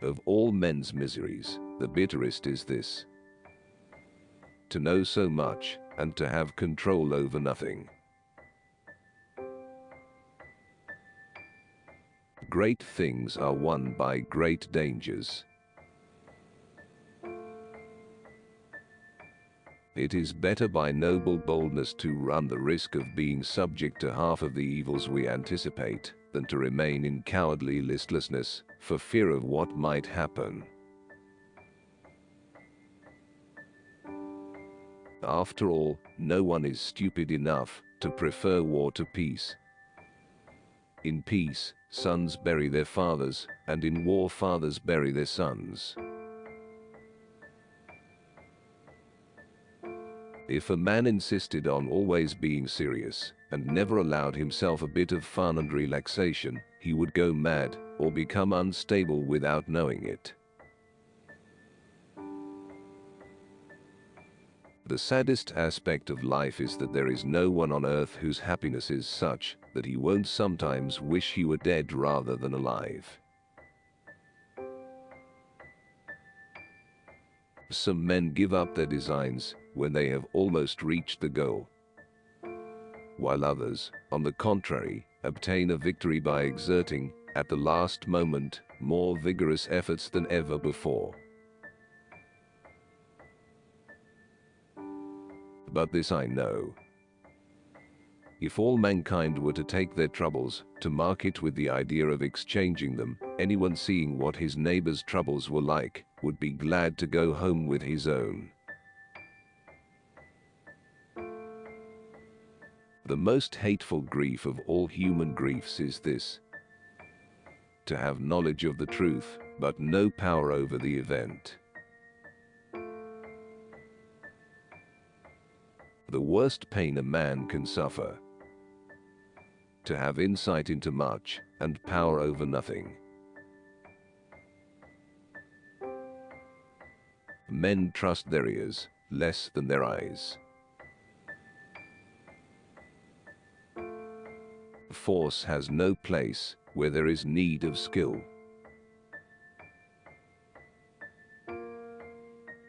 Of all men's miseries, the bitterest is this: to know so much, and to have control over nothing. Great things are won by great dangers. It is better by noble boldness to run the risk of being subject to half of the evils we anticipate, than to remain in cowardly listlessness, for fear of what might happen. After all, no one is stupid enough to prefer war to peace. In peace, sons bury their fathers, and in war fathers bury their sons. If a man insisted on always being serious, and never allowed himself a bit of fun and relaxation, he would go mad, or become unstable without knowing it. The saddest aspect of life is that there is no one on earth whose happiness is such that he won't sometimes wish he were dead rather than alive. Some men give up their designs when they have almost reached the goal, while others, on the contrary, obtain a victory by exerting, at the last moment, more vigorous efforts than ever before. But this I know: if all mankind were to take their troubles to market with the idea of exchanging them, anyone seeing what his neighbor's troubles were like would be glad to go home with his own. The most hateful grief of all human griefs is this: to have knowledge of the truth, but no power over the event. The worst pain a man can suffer: to have insight into much, and power over nothing. Men trust their ears less than their eyes. Force has no place where there is need of skill.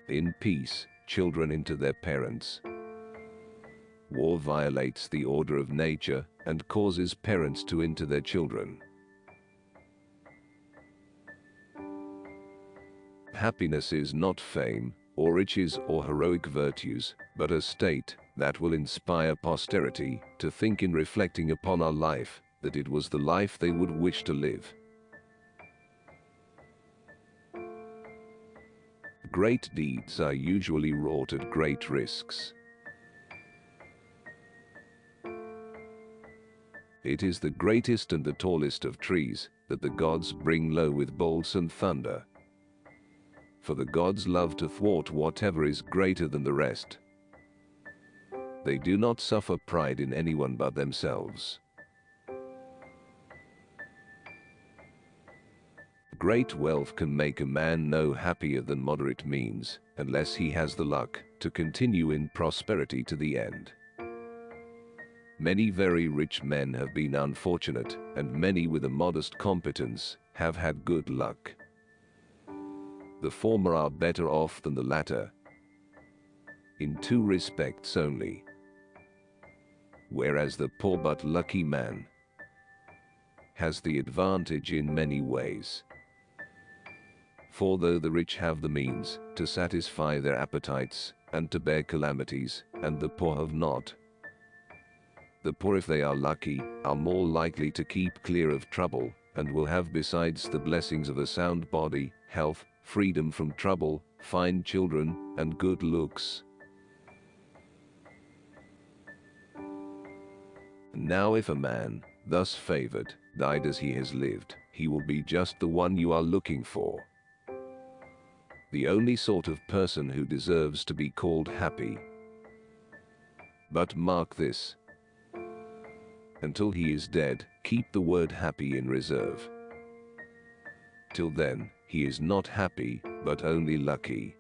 In peace, children into their parents. War violates the order of nature and causes parents to into their children. Happiness is not fame, or riches, or heroic virtues, but a state that will inspire posterity to think, in reflecting upon our life, that it was the life they would wish to live. Great deeds are usually wrought at great risks. It is the greatest and the tallest of trees that the gods bring low with bolts and thunder. For the gods love to thwart whatever is greater than the rest. They do not suffer pride in anyone but themselves. Great wealth can make a man no happier than moderate means, unless he has the luck to continue in prosperity to the end. Many very rich men have been unfortunate, and many with a modest competence have had good luck. The former are better off than the latter, in two respects only. Whereas the poor but lucky man has the advantage in many ways. For though the rich have the means to satisfy their appetites and to bear calamities, and the poor have not, the poor, if they are lucky, are more likely to keep clear of trouble, and will have besides the blessings of a sound body, health, freedom from trouble, fine children, and good looks. Now if a man, thus favored, died as he has lived, he will be just the one you are looking for. The only sort of person who deserves to be called happy. But mark this: until he is dead, keep the word happy in reserve. Till then, he is not happy, but only lucky.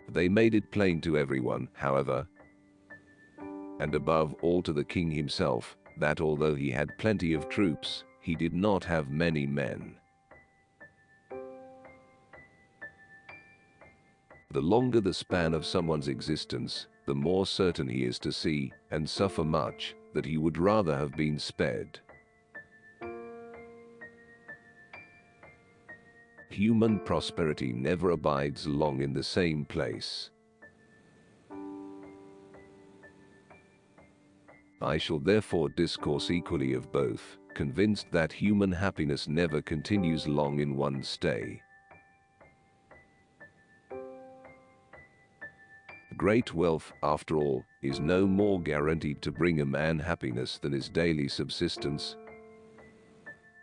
They made it plain to everyone, however, and above all to the king himself, that although he had plenty of troops, he did not have many men. The longer the span of someone's existence, the more certain he is to see and suffer much that he would rather have been spared. Human prosperity never abides long in the same place. I shall therefore discourse equally of both, convinced that human happiness never continues long in one stay. Great wealth, after all, is no more guaranteed to bring a man happiness than his daily subsistence,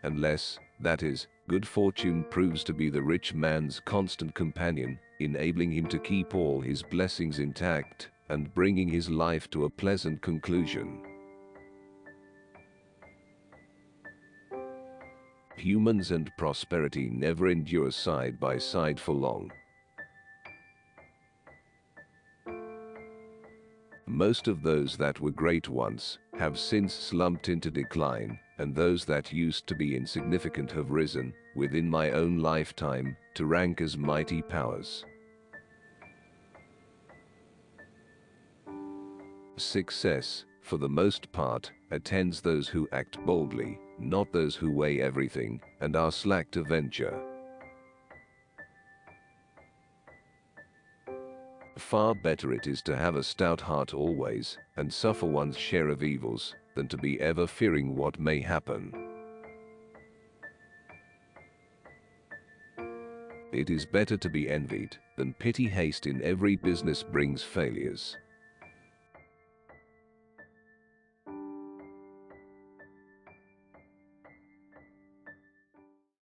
unless, that is, good fortune proves to be the rich man's constant companion, enabling him to keep all his blessings intact and bringing his life to a pleasant conclusion. Humans and prosperity never endure side by side for long. Most of those that were great once have since slumped into decline, and those that used to be insignificant have risen, within my own lifetime, to rank as mighty powers. Success, for the most part, attends those who act boldly, not those who weigh everything and are slack to venture. Far better it is to have a stout heart always, and suffer one's share of evils, than to be ever fearing what may happen. It is better to be envied, than pity. Haste in every business brings failures.